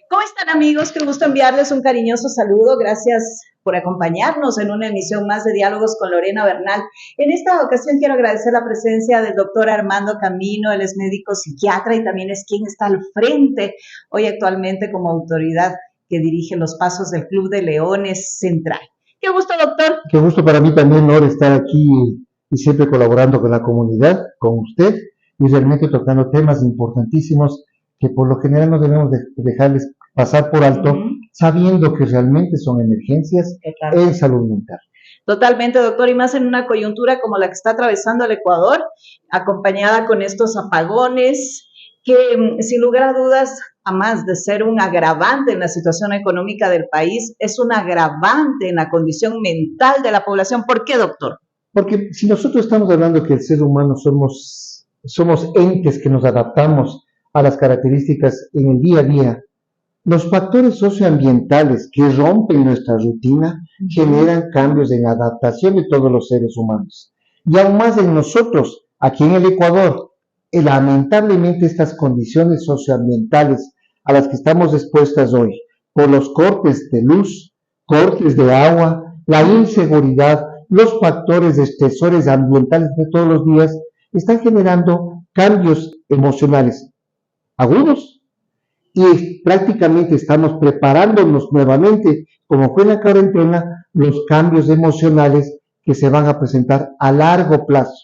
¿Cómo están, amigos? Qué gusto enviarles un cariñoso saludo. Gracias por acompañarnos en una emisión más de Diálogos con Lorena Bernal. En esta ocasión quiero agradecer la presencia del doctor Armando Camino. Él es médico psiquiatra y también es quien está al frente hoy actualmente como autoridad que dirige los pasos del Club de Leones Central. Qué gusto, doctor. Qué gusto para mí también, Nora, estar aquí y siempre colaborando con la comunidad, con usted, y realmente tocando temas importantísimos que por lo general no debemos dejarles pasar por alto, sabiendo que realmente son emergencias en salud mental. Totalmente, doctor, y más en una coyuntura como la que está atravesando el Ecuador, acompañada con estos apagones, que sin lugar a dudas, a más de ser un agravante en la situación económica del país, es un agravante en la condición mental de la población. ¿Por qué, doctor? Porque si nosotros estamos hablando que el ser humano somos entes que nos adaptamos a las características en el día a día, los factores socioambientales que rompen nuestra rutina generan cambios en adaptación de todos los seres humanos. Y aún más en nosotros, aquí en el Ecuador, lamentablemente estas condiciones socioambientales a las que estamos expuestas hoy, por los cortes de luz, cortes de agua, la inseguridad, los factores estresores ambientales de todos los días, están generando cambios emocionales agudos y prácticamente estamos preparándonos nuevamente, como fue en la cuarentena, los cambios emocionales que se van a presentar a largo plazo.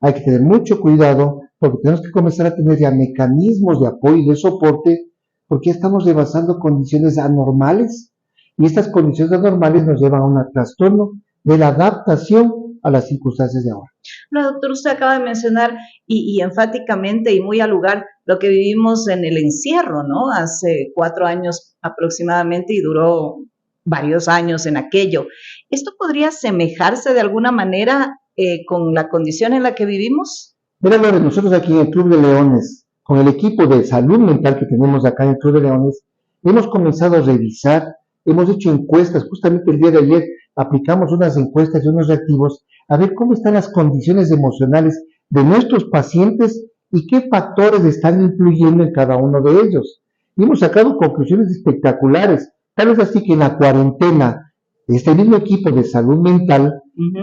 Hay que tener mucho cuidado porque tenemos que comenzar a tener ya mecanismos de apoyo y de soporte porque estamos rebasando condiciones anormales y estas condiciones anormales nos llevan a un trastorno de la adaptación a las circunstancias de ahora. No, doctor, usted acaba de mencionar y enfáticamente y muy al lugar lo que vivimos en el encierro, ¿no? Hace 4 años aproximadamente y duró varios años en aquello. ¿Esto podría asemejarse de alguna manera con la condición en la que vivimos? Mira, Lore, nosotros aquí en el Club de Leones, con el equipo de salud mental que tenemos acá en el Club de Leones, hemos comenzado a revisar, hemos hecho encuestas, justamente el día de ayer aplicamos unas encuestas y unos reactivos a ver cómo están las condiciones emocionales de nuestros pacientes y qué factores están influyendo en cada uno de ellos. Y hemos sacado conclusiones espectaculares, tal vez así que en la cuarentena, este mismo equipo de salud mental,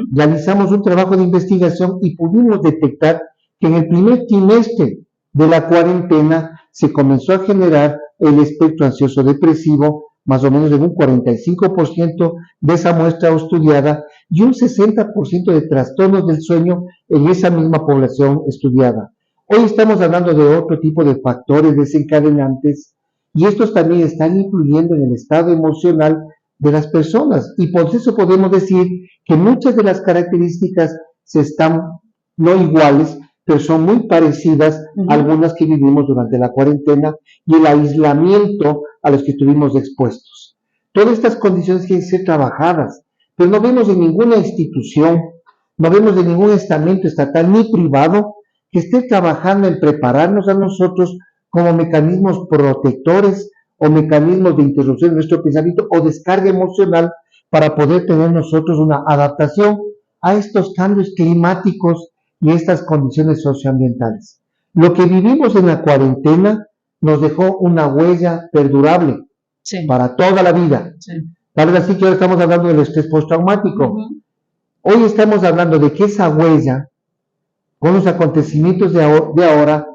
realizamos un trabajo de investigación y pudimos detectar que en el primer trimestre de la cuarentena se comenzó a generar el espectro ansioso depresivo, más o menos en un 45% de esa muestra estudiada y un 60% de trastornos del sueño en esa misma población estudiada. Hoy estamos hablando de otro tipo de factores desencadenantes y estos también están influyendo en el estado emocional de las personas y por eso podemos decir que muchas de las características se están no iguales, pero son muy parecidas a algunas que vivimos durante la cuarentena y el aislamiento a los que estuvimos expuestos. Todas estas condiciones tienen que ser trabajadas, pero no vemos en ninguna institución, no vemos en ningún estamento estatal ni privado que esté trabajando en prepararnos a nosotros como mecanismos protectores o mecanismos de interrupción de nuestro pensamiento o descarga emocional para poder tener nosotros una adaptación a estos cambios climáticos y estas condiciones socioambientales. Lo que vivimos en la cuarentena nos dejó una huella perdurable para toda la vida. Tal vez así que ahora estamos hablando del estrés postraumático. Hoy estamos hablando de que esa huella, con los acontecimientos de ahora,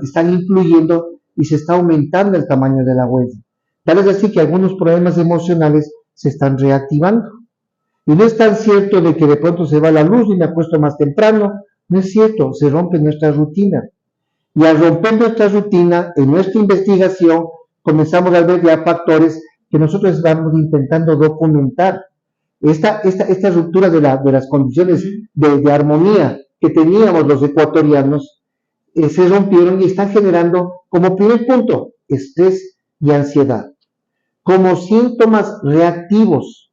están influyendo y se está aumentando el tamaño de la huella. Tal vez así que algunos problemas emocionales se están reactivando. Y no es tan cierto de que de pronto se va la luz y me acuesto más temprano. No es cierto, se rompe nuestra rutina. Y al romper nuestra rutina, en nuestra investigación, comenzamos a ver ya factores que nosotros estamos intentando documentar. Esta ruptura de las condiciones de armonía que teníamos los ecuatorianos se rompieron y están generando como primer punto estrés y ansiedad, como síntomas reactivos,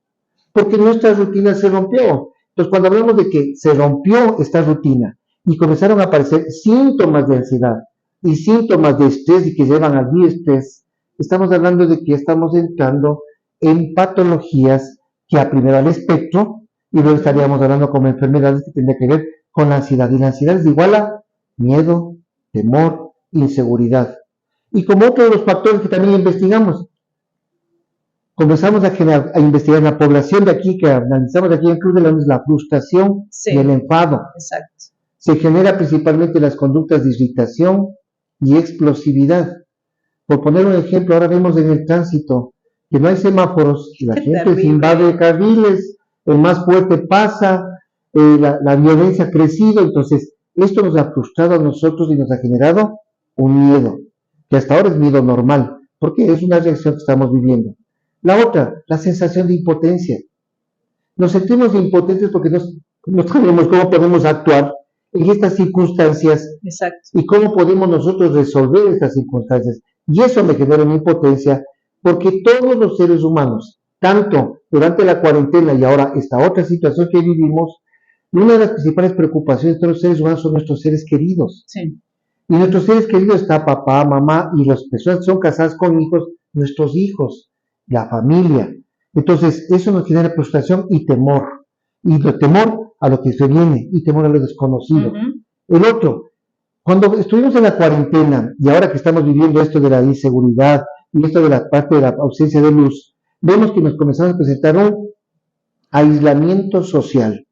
porque nuestra rutina se rompió. Entonces, cuando hablamos de que se rompió esta rutina y comenzaron a aparecer síntomas de ansiedad y síntomas de estrés y que llevan al diestrés, estamos hablando de que estamos entrando en patologías que a primero al espectro y luego estaríamos hablando como enfermedades que tendrían que ver con la ansiedad. Y la ansiedad es igual a miedo, temor, inseguridad. Y como otro de los factores que también investigamos, comenzamos a investigar en la población de aquí, que analizamos aquí en Cruz de Leones, la frustración y el enfado. Exacto. Se genera principalmente las conductas de irritación y explosividad. Por poner un ejemplo, ahora vemos en el tránsito que no hay semáforos, la gente se invade carriles, el más fuerte pasa, la violencia ha crecido, entonces esto nos ha frustrado a nosotros y nos ha generado un miedo, que hasta ahora es miedo normal, porque es una reacción que estamos viviendo. La otra, la sensación de impotencia. Nos sentimos impotentes porque no sabemos cómo podemos actuar en estas circunstancias. Exacto. Y cómo podemos nosotros resolver estas circunstancias. Y eso me genera una impotencia, porque todos los seres humanos, tanto durante la cuarentena y ahora esta otra situación que vivimos, una de las principales preocupaciones de todos los seres humanos son nuestros seres queridos. Sí. Y nuestros seres queridos está papá, mamá y las personas que son casadas con hijos, nuestros hijos, la familia. Entonces, eso nos genera frustración y temor. Y temor a lo que se viene y temor a lo desconocido. El otro, cuando estuvimos en la cuarentena y ahora que estamos viviendo esto de la inseguridad y esto de la parte de la ausencia de luz, vemos que nos comenzamos a presentar un aislamiento social.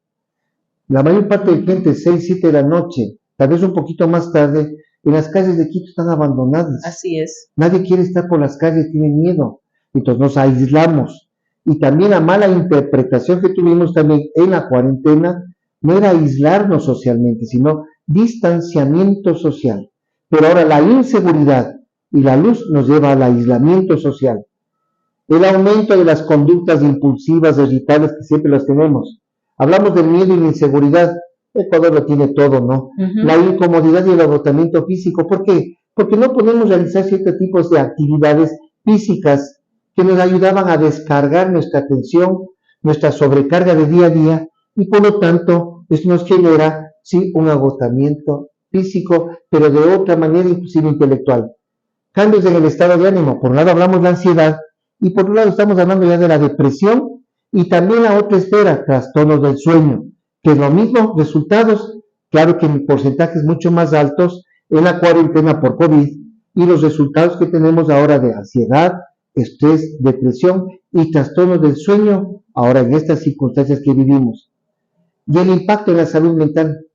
La mayor parte de gente, 6, 7 de la noche, tal vez un poquito más tarde, en las calles de Quito están abandonadas. Así es. Nadie quiere estar por las calles, tiene miedo. Entonces nos aislamos. Y también la mala interpretación que tuvimos también en la cuarentena no era aislarnos socialmente, sino distanciamiento social. Pero ahora la inseguridad y la luz nos lleva al aislamiento social. El aumento de las conductas impulsivas, irritables que siempre las tenemos. Hablamos del miedo y la inseguridad. Ecuador lo tiene todo, ¿no? La incomodidad y el agotamiento físico. ¿Por qué? Porque no podemos realizar ciertos tipos de actividades físicas que nos ayudaban a descargar nuestra tensión, nuestra sobrecarga de día a día, y por lo tanto, eso nos genera, sí, un agotamiento físico, pero de otra manera, inclusive intelectual. Cambios en el estado de ánimo. Por un lado hablamos de la ansiedad, y por otro lado estamos hablando ya de la depresión, y también la otra esfera, trastornos del sueño, que es lo mismo, resultados, claro que en porcentajes mucho más altos en la cuarentena por COVID, y los resultados que tenemos ahora de ansiedad, estrés, depresión y trastornos del sueño, ahora en estas circunstancias que vivimos. Y el impacto en la salud mental.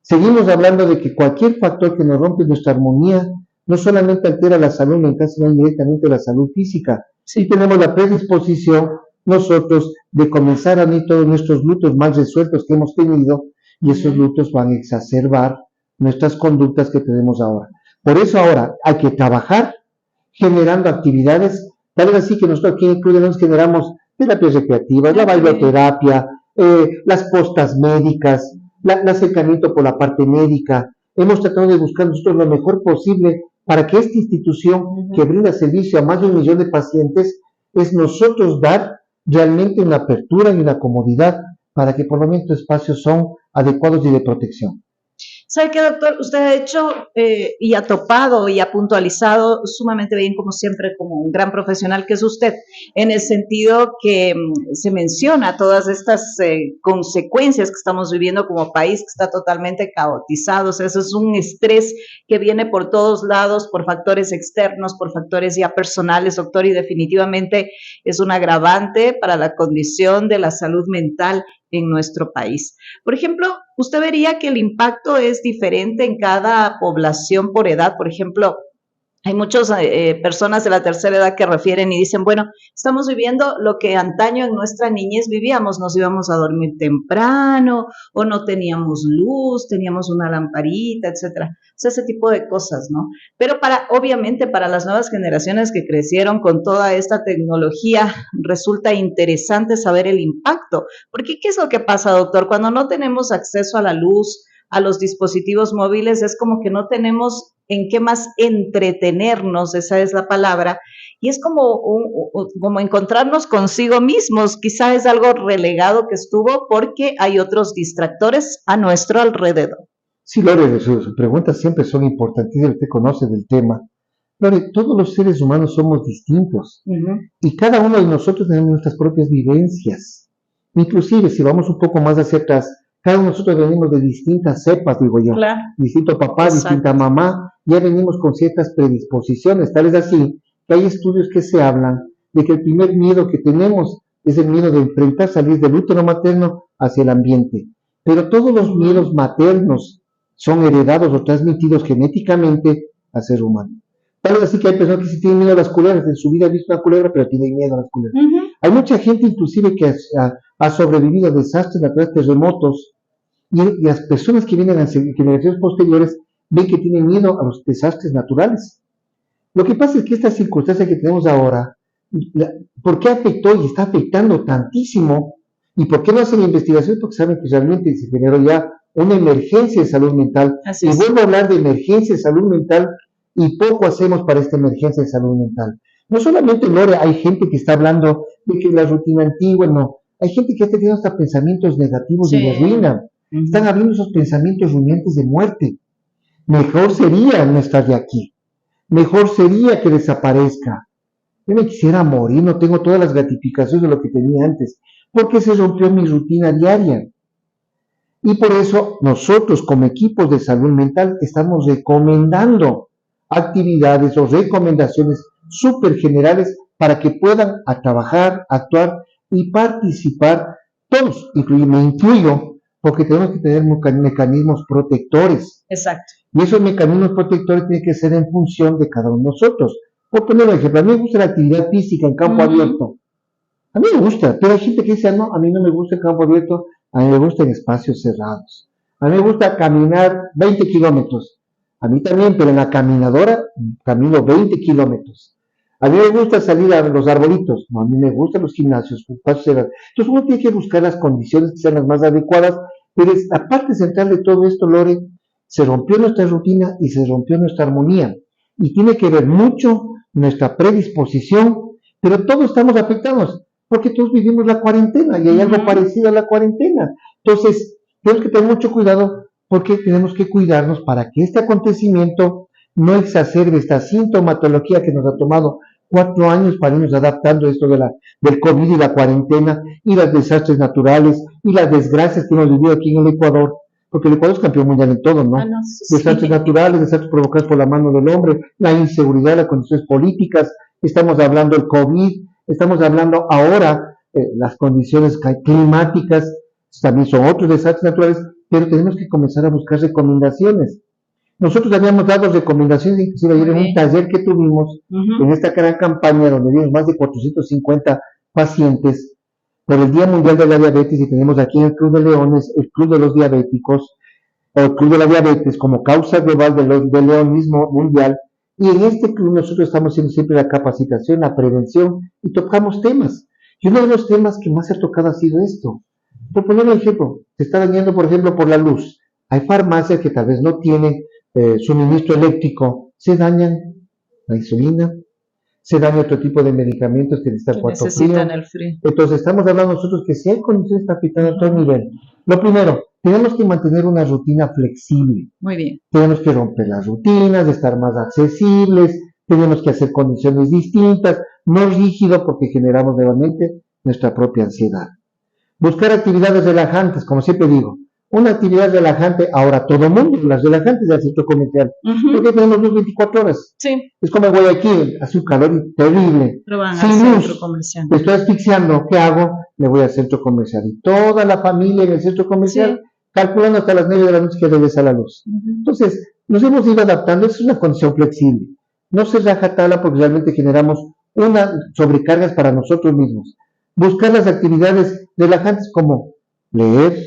Seguimos hablando de que cualquier factor que nos rompe nuestra armonía no solamente altera la salud mental, sino directamente la salud física. Sí tenemos la predisposición nosotros de comenzar a unir todos nuestros lutos mal resueltos que hemos tenido, y esos lutos van a exacerbar nuestras conductas que tenemos ahora. Por eso ahora hay que trabajar generando actividades, tal vez así que nosotros aquí en Cruz de Leones generamos terapias recreativas, la bailoterapia, las postas médicas, el acercamiento por la parte médica. Hemos tratado de buscar nosotros lo mejor posible para que esta institución que brinda servicio a más de 1 millón de pacientes, es nosotros dar realmente una apertura y una comodidad para que por lo menos los espacios son adecuados y de protección. ¿Sabe qué, doctor? Usted ha hecho y ha topado y ha puntualizado sumamente bien, como siempre, como un gran profesional que es usted, en el sentido que se menciona todas estas consecuencias que estamos viviendo como país, que está totalmente caotizado. O sea, eso es un estrés que viene por todos lados, por factores externos, por factores ya personales, doctor, y definitivamente es un agravante para la condición de la salud mental en nuestro país. Por ejemplo, usted vería que el impacto es diferente en cada población por edad. Por ejemplo, hay muchas personas de la tercera edad que refieren y dicen, bueno, estamos viviendo lo que antaño en nuestra niñez vivíamos, nos íbamos a dormir temprano o no teníamos luz, teníamos una lamparita, etcétera. O sea, ese tipo de cosas, ¿no? Pero obviamente para las nuevas generaciones que crecieron con toda esta tecnología, resulta interesante saber el impacto. Porque, ¿qué es lo que pasa, doctor? Cuando no tenemos acceso a la luz, a los dispositivos móviles, es como que no tenemos en qué más entretenernos, esa es la palabra, y es como encontrarnos consigo mismos. Quizá es algo relegado que estuvo porque hay otros distractores a nuestro alrededor. Sí, Lore, sus preguntas siempre son importantísimas, usted conoce del tema. Lore, todos los seres humanos somos distintos, y cada uno de nosotros tenemos nuestras propias vivencias. Inclusive, si vamos un poco más hacia atrás, Cada uno de nosotros venimos de distintas cepas, digo yo, Claro. distinto papá, Exacto. distinta mamá, ya venimos con ciertas predisposiciones, tal es así que hay estudios que se hablan de que el primer miedo que tenemos es el miedo de enfrentar, salir del útero materno hacia el ambiente. Pero todos los miedos maternos son heredados o transmitidos genéticamente al ser humano. Tal vez así que hay personas que sí tienen miedo a las culebras, en su vida han visto una culebra, pero tienen miedo a las culebras. Hay mucha gente inclusive que ha sobrevivido a desastres naturales, terremotos, y las personas que vienen a generaciones posteriores ven que tienen miedo a los desastres naturales. Lo que pasa es que esta circunstancia que tenemos ahora, ¿por qué afectó y está afectando tantísimo? ¿Y por qué no hacen investigación? Porque saben que realmente se generó ya una emergencia de salud mental. Así y es. vuelvo a hablar de emergencia de salud mental y poco hacemos para esta emergencia de salud mental. No solamente, Lore, hay gente que está hablando de que la rutina antigua, no. Hay gente que está teniendo hasta pensamientos negativos Sí. y de ruina. Están habiendo esos pensamientos rumiantes de muerte. Mejor sería no estar de aquí. Mejor sería que desaparezca. Yo me quisiera morir, no tengo todas las gratificaciones de lo que tenía antes, porque se rompió mi rutina diaria. Y por eso nosotros como equipos de salud mental estamos recomendando actividades o recomendaciones súper generales para que puedan a trabajar, actuar y participar todos, me incluyo, porque tenemos que tener mecanismos protectores. Exacto. Y esos mecanismos protectores tienen que ser en función de cada uno de nosotros. Por poner un ejemplo, a mí me gusta la actividad física en campo abierto. A mí me gusta, pero hay gente que dice, no, a mí no me gusta el campo abierto, a mí me gusta en espacios cerrados. A mí me gusta caminar 20 kilómetros. A mí también, pero en la caminadora camino 20 kilómetros. A mí me gusta salir a los arbolitos. No, a mí me gustan los gimnasios, espacios cerrados. Entonces uno tiene que buscar las condiciones que sean las más adecuadas, pero es la parte central de todo esto, Lore, se rompió nuestra rutina y se rompió nuestra armonía. Y tiene que ver mucho nuestra predisposición, pero todos estamos afectados, porque todos vivimos la cuarentena y hay algo parecido a la cuarentena. Entonces, tenemos que tener mucho cuidado porque tenemos que cuidarnos para que este acontecimiento no exacerbe esta sintomatología que nos ha tomado 4 años para irnos adaptando a esto del COVID y la cuarentena y los desastres naturales y las desgracias que hemos vivido aquí en el Ecuador, porque el Ecuador es campeón mundial en todo, ¿no? Desastres naturales, desastres provocados por la mano del hombre, la inseguridad, las condiciones políticas, estamos hablando del COVID, estamos hablando ahora las condiciones climáticas, también son otros desastres naturales, pero tenemos que comenzar a buscar recomendaciones. Nosotros habíamos dado recomendaciones, inclusive ayer en un taller que tuvimos, en esta gran campaña donde vimos más de 450 pacientes por el Día Mundial de la Diabetes, y tenemos aquí en el Club de Leones, el Club de los Diabéticos, o el Club de la Diabetes como causa global del leonismo mundial, y en este club nosotros estamos haciendo siempre la capacitación, la prevención, y tocamos temas. Y uno de los temas que más se ha tocado ha sido esto. Por poner un ejemplo, se está dañando, por ejemplo, por la luz. Hay farmacias que tal vez no tienen suministro eléctrico, se dañan la insulina, se daña otro tipo de medicamentos que necesitan cuarto frío. El frío. Entonces estamos hablando nosotros que si hay condiciones está afectando a todo nivel. Lo primero, tenemos que mantener una rutina flexible. Muy bien. Tenemos que romper las rutinas, estar más accesibles, tenemos que hacer condiciones distintas, no rígido porque generamos nuevamente nuestra propia ansiedad. Buscar actividades relajantes, como siempre digo. Una actividad relajante, ahora todo el mundo, las relajantes del centro comercial. Porque tenemos luz 24 horas. Sí. Es como Guayaquil, hace un calor terrible. Pero van sin al luz, centro comercial. me estoy asfixiando, ¿qué hago? Me voy al centro comercial. Y toda la familia en el centro comercial, calculando hasta las 9 de la noche que regresa la luz. Entonces, nos hemos ido adaptando, es una condición flexible. No se raja tabla porque realmente generamos una sobrecargas para nosotros mismos. Buscar las actividades relajantes como leer,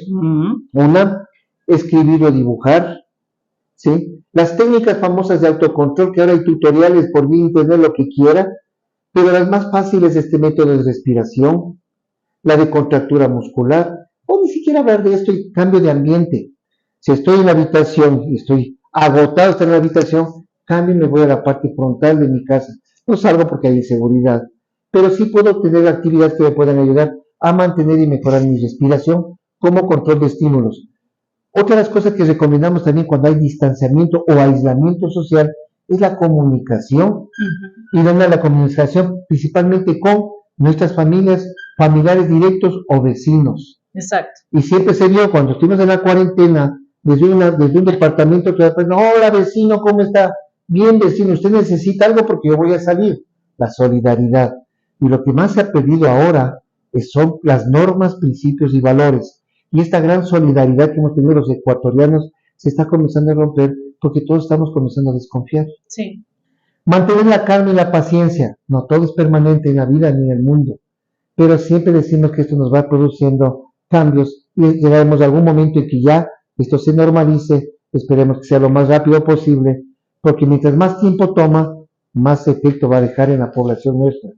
escribir o dibujar, ¿sí? Las técnicas famosas de autocontrol, que ahora hay tutoriales por vía internet, lo que quiera, pero las más fáciles, este método de respiración, la de contractura muscular, o ni siquiera hablar de esto y cambio de ambiente. Si estoy en la habitación y estoy agotado de estar en la habitación, cambio y me voy a la parte frontal de mi casa. No salgo porque hay inseguridad, pero sí puedo tener actividades que me puedan ayudar a mantener y mejorar mi respiración como control de estímulos. Otra de las cosas que recomendamos también cuando hay distanciamiento o aislamiento social es la comunicación. Y donde la comunicación principalmente con nuestras familias, familiares directos o vecinos. Exacto. Y siempre se vio cuando estuvimos en la cuarentena, desde un departamento que después, no, hola vecino, ¿cómo está? Bien vecino, usted necesita algo porque yo voy a salir. La solidaridad. Y lo que más se ha perdido ahora son las normas, principios y valores. Y esta gran solidaridad que hemos tenido los ecuatorianos se está comenzando a romper porque todos estamos comenzando a desconfiar. Sí. Mantener la calma y la paciencia. No todo es permanente en la vida ni en el mundo, pero siempre decimos que esto nos va produciendo cambios y llegaremos a algún momento en que ya esto se normalice. Esperemos que sea lo más rápido posible, porque mientras más tiempo toma, más efecto va a dejar en la población nuestra.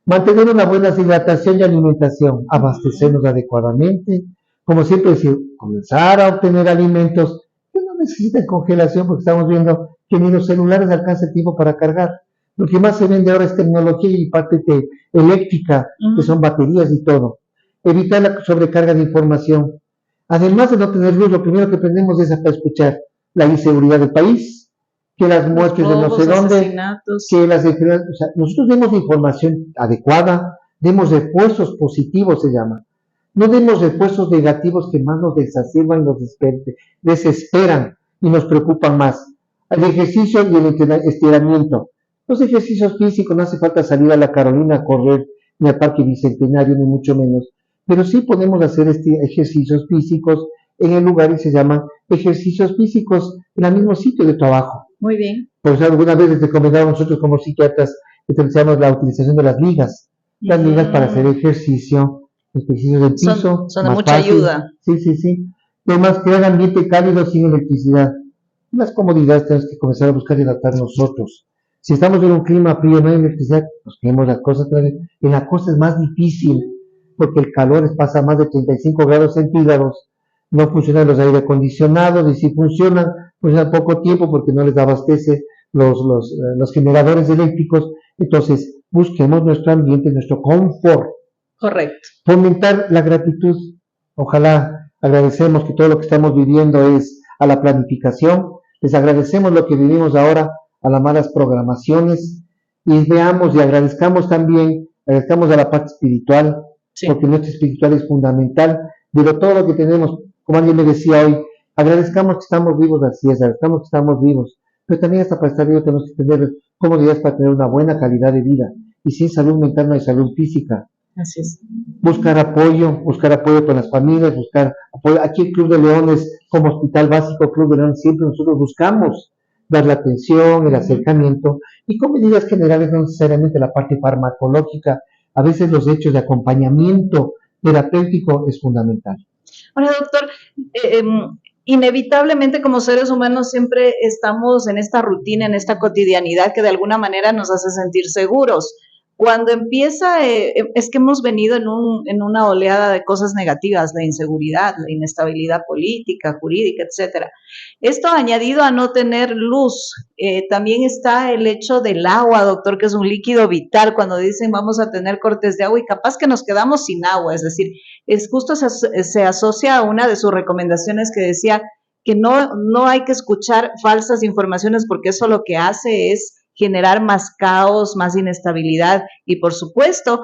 Mantener una buena hidratación y alimentación, abastecernos adecuadamente, como siempre decir, comenzar a obtener alimentos que no necesitan congelación, porque estamos viendo que ni los celulares alcanza el tiempo para cargar. Lo que más se vende ahora es tecnología y parte eléctrica, que son baterías y todo. Evitar la sobrecarga de información. Además de no tener luz, lo primero que aprendemos es a escuchar la inseguridad del país, que las muertes de no sé dónde, que las enfermedades, o sea, nosotros demos información adecuada, demos refuerzos positivos, se llama. No demos refuerzos negativos que más nos desacirban y nos desesperan y nos preocupan más. El ejercicio y el estiramiento. Los ejercicios físicos, no hace falta salir a la Carolina a correr, ni al Parque Bicentenario, ni mucho menos. Pero sí podemos hacer ejercicios físicos en el lugar y se llaman ejercicios físicos en el mismo sitio de trabajo. Muy bien. Pues algunas veces recomendamos nosotros como psiquiatras que utilizamos la utilización de las ligas. Las ligas para hacer ejercicios del piso. Son de mucha ayuda. Sí. Además, crear ambiente cálido sin electricidad. Las comodidades tenemos que comenzar a buscar y adaptar nosotros. Si estamos en un clima frío, no hay electricidad, pues queremos las cosas otra vez. En la costa es más difícil, porque el calor pasa a más de 35 grados centígrados. No funcionan los aire acondicionados, y si funcionan poco tiempo porque no les abastece los generadores eléctricos. Entonces, busquemos nuestro ambiente, nuestro confort. Correcto. Fomentar la gratitud. Ojalá agradecemos que todo lo que estamos viviendo es a la planificación. Les agradecemos lo que vivimos ahora, a las malas programaciones, y veamos y agradezcamos también, agradezcamos a la parte espiritual, porque nuestra espiritual es fundamental, pero todo lo que tenemos, como alguien me decía hoy, agradezcamos que estamos vivos, así es, agradezcamos que estamos vivos, pero también hasta para estar vivos tenemos que tener comodidades para tener una buena calidad de vida, y sin salud mental no hay salud física. Así es. Buscar apoyo con las familias, buscar apoyo. Aquí el Club de Leones, como hospital básico, Club de Leones, siempre nosotros buscamos dar la atención, el acercamiento, y con medidas generales, no necesariamente la parte farmacológica, a veces los hechos de acompañamiento terapéutico es fundamental. Ahora, doctor, inevitablemente como seres humanos siempre estamos en esta rutina, en esta cotidianidad que de alguna manera nos hace sentir seguros. Cuando empieza, es que hemos venido en una oleada de cosas negativas, la inseguridad, la inestabilidad política, jurídica, etcétera. Esto añadido a no tener luz, también está el hecho del agua, doctor, que es un líquido vital. Cuando dicen vamos a tener cortes de agua y capaz que nos quedamos sin agua, es decir, justo se asocia a una de sus recomendaciones que decía que no hay que escuchar falsas informaciones porque eso lo que hace es generar más caos, más inestabilidad y, por supuesto,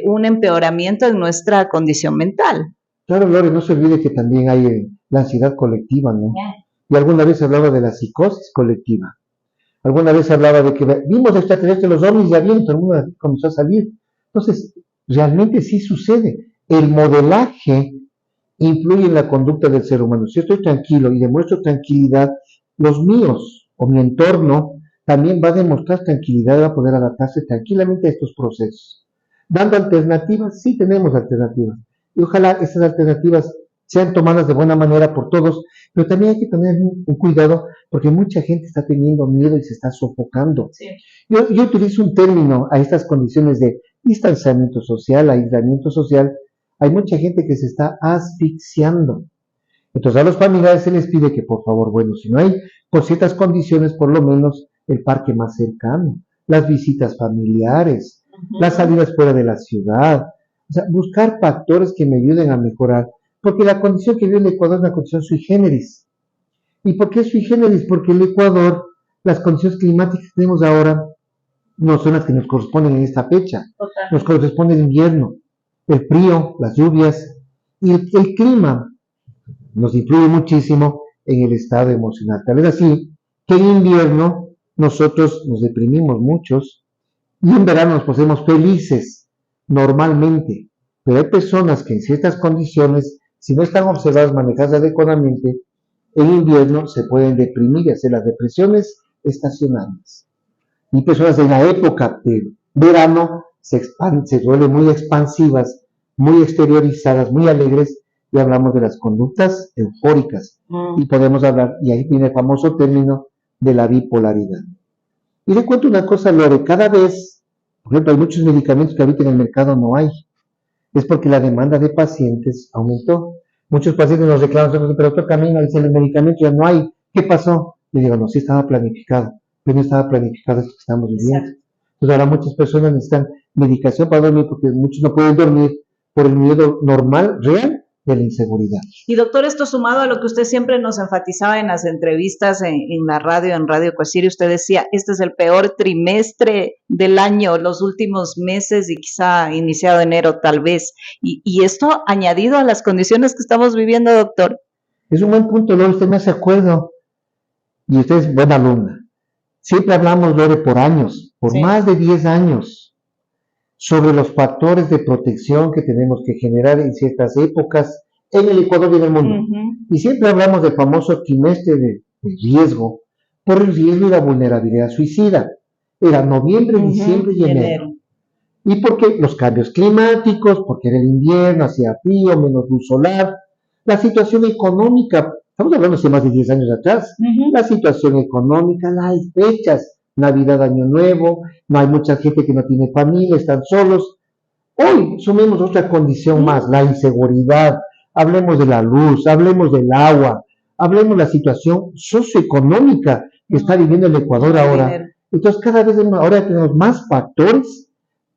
un empeoramiento en nuestra condición mental. Claro, Lore, no se olvide que también hay la ansiedad colectiva, ¿no? Y alguna vez hablaba de la psicosis colectiva. Alguna vez hablaba de que vimos extraterrestres, los ovnis ya bien, todo el mundo comenzó a salir. Entonces, realmente sí sucede. El modelaje influye en la conducta del ser humano. Si yo estoy tranquilo y demuestro tranquilidad, los míos o mi entorno también va a demostrar tranquilidad, va a poder adaptarse tranquilamente a estos procesos. Dando alternativas, sí tenemos alternativas. Y ojalá estas alternativas sean tomadas de buena manera por todos, pero también hay que tener un cuidado porque mucha gente está teniendo miedo y se está sofocando. Sí. Yo utilizo un término a estas condiciones de distanciamiento social, aislamiento social. Hay mucha gente que se está asfixiando. Entonces a los familiares se les pide que por favor, bueno, si no hay por ciertas condiciones, por lo menos el parque más cercano, las visitas familiares, las salidas fuera de la ciudad, o sea, buscar factores que me ayuden a mejorar, porque la condición que vive el Ecuador es una condición sui generis. ¿Y por qué sui generis? Porque el Ecuador, las condiciones climáticas que tenemos ahora, no son las que nos corresponden en esta fecha. Nos corresponde el invierno, el frío, las lluvias, Y el clima nos influye muchísimo en el estado emocional. Tal vez así que en invierno nosotros nos deprimimos muchos y en verano nos ponemos felices normalmente. Pero hay personas que en ciertas condiciones, si no están observadas, manejadas adecuadamente, en invierno se pueden deprimir y hacer las depresiones estacionales. Y personas en la época de verano se vuelven muy expansivas, muy exteriorizadas, muy alegres, y hablamos de las conductas eufóricas. Y podemos hablar, y ahí viene el famoso término de la bipolaridad. Y le cuento una cosa, Lore, cada vez, por ejemplo, hay muchos medicamentos que ahorita en el mercado no hay. Es porque la demanda de pacientes aumentó. Muchos pacientes nos reclaman, pero otro camino, dice, el medicamento ya no hay. ¿Qué pasó? Le digo, no, sí estaba planificado, pero no estaba planificado esto que estamos viviendo. Entonces ahora muchas personas necesitan medicación para dormir porque muchos no pueden dormir por el miedo normal, real, de la inseguridad. Y doctor, esto sumado a lo que usted siempre nos enfatizaba en las entrevistas en la radio, en Radio Ecuacir, usted decía, este es el peor trimestre del año, los últimos meses y quizá iniciado enero tal vez. Y esto añadido a las condiciones que estamos viviendo, doctor. Es un buen punto, Lore, usted me hace acuerdo. Y usted es buena alumna. Siempre hablamos, Lore, por años, por más de 10 años, sobre los factores de protección que tenemos que generar en ciertas épocas en el Ecuador y en el mundo. Y siempre hablamos del famoso trimestre de riesgo, por el riesgo y la vulnerabilidad suicida. Era noviembre, diciembre y enero. Y porque los cambios climáticos, porque era el invierno, hacía frío, menos luz solar, la situación económica, estamos hablando hace más de 10 años atrás, la situación económica, las fechas, Navidad, Año Nuevo, no hay mucha gente que no tiene familia, están solos. Hoy sumemos otra condición más, la inseguridad, hablemos de la luz, hablemos del agua, hablemos de la situación socioeconómica que está viviendo el Ecuador ahora. Entonces cada vez ahora tenemos más factores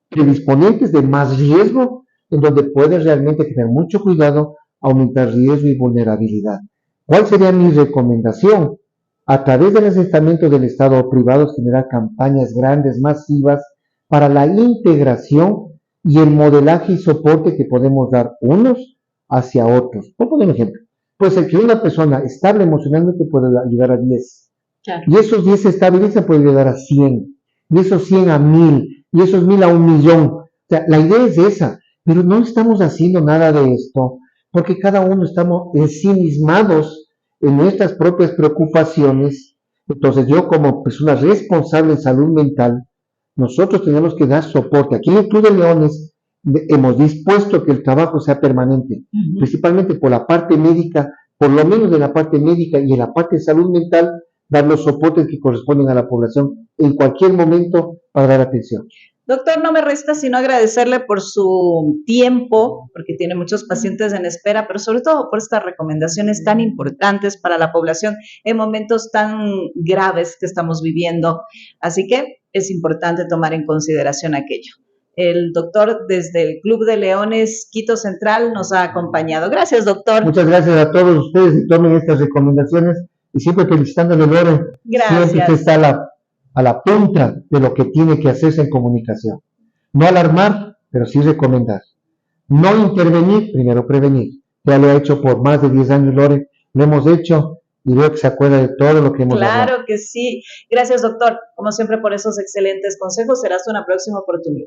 predisponentes de más riesgo, en donde puedes realmente tener mucho cuidado, aumentar riesgo y vulnerabilidad. ¿Cuál sería mi recomendación? A través del asentamiento del Estado o privados, generar campañas grandes, masivas, para la integración y el modelaje y soporte que podemos dar unos hacia otros. Por poner un ejemplo, puede ser que una persona estable emocionalmente puede ayudar a 10, y esos 10 se estabilizan, puede ayudar a 100, y esos 100 a 1000, y esos 1000 a 1.000.000. O sea, la idea es esa, pero no estamos haciendo nada de esto, porque cada uno estamos ensimismados en nuestras propias preocupaciones. Entonces yo como persona responsable en salud mental, nosotros tenemos que dar soporte. Aquí en el Club de Leones hemos dispuesto que el trabajo sea permanente, principalmente por la parte médica, por lo menos de la parte médica y en la parte de salud mental, dar los soportes que corresponden a la población en cualquier momento para dar atención. Doctor, no me resta sino agradecerle por su tiempo, porque tiene muchos pacientes en espera, pero sobre todo por estas recomendaciones tan importantes para la población en momentos tan graves que estamos viviendo. Así que es importante tomar en consideración aquello. El doctor desde el Club de Leones Quito Central nos ha acompañado. Gracias, doctor. Muchas gracias a todos ustedes y tomen estas recomendaciones y siempre felicitándole, Lore. Gracias. Siempre está a la punta de lo que tiene que hacerse en comunicación. No alarmar, pero sí recomendar. No intervenir, primero prevenir. Ya lo ha hecho por más de 10 años, Lore. Lo hemos hecho y veo que se acuerda de todo lo que hemos hablado. Claro que sí. Gracias, doctor. Como siempre, por esos excelentes consejos. Será hasta una próxima oportunidad.